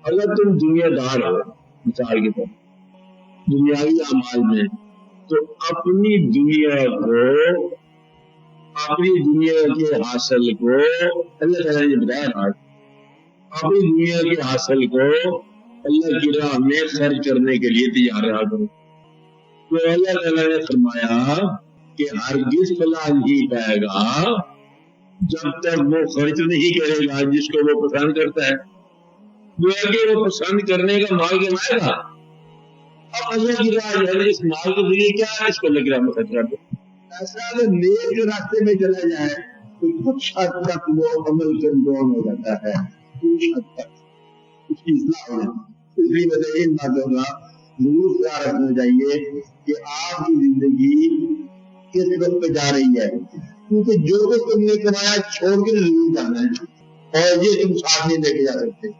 अगर तुम दुनियादार हो मिसाल के तौर दुनियावी अमाल में, तो अपनी दुनिया के हासिल को अल्लाह ताला ने बताया ना, अपनी दुनिया के हासिल को अल्लाह की राह में खर्च करने के लिए तैयार रहा करो। तो अल्लाह ताला ने फरमाया कि हरगिज़ फलाह नहीं पाएगा जब तक वो खर्च नहीं करेगा जिसको वो पसंद करता है। वो आगे वो पसंद करने का माल कमाएगा। अब अल्लाह की राह है, इस माल के जरिए क्या है, इसको अल्लाह की राह में खर्च कर दो। ऐसा अगर नेक रास्ते में चला जाए तो कुछ हद तक वो अमल कंट्रोल हो जाता है, कुछ हद तक उसकी इस्लाह हो। इसलिए मुझे इन बातों का जरूर ख्याल रखना चाहिए कि आपकी जिंदगी किस वक्त पे जा रही है, क्योंकि जो कुछ तुमने कमाया छोड़ के जरूर जाना है और ये तुम साथ नहीं लेके जा सकते।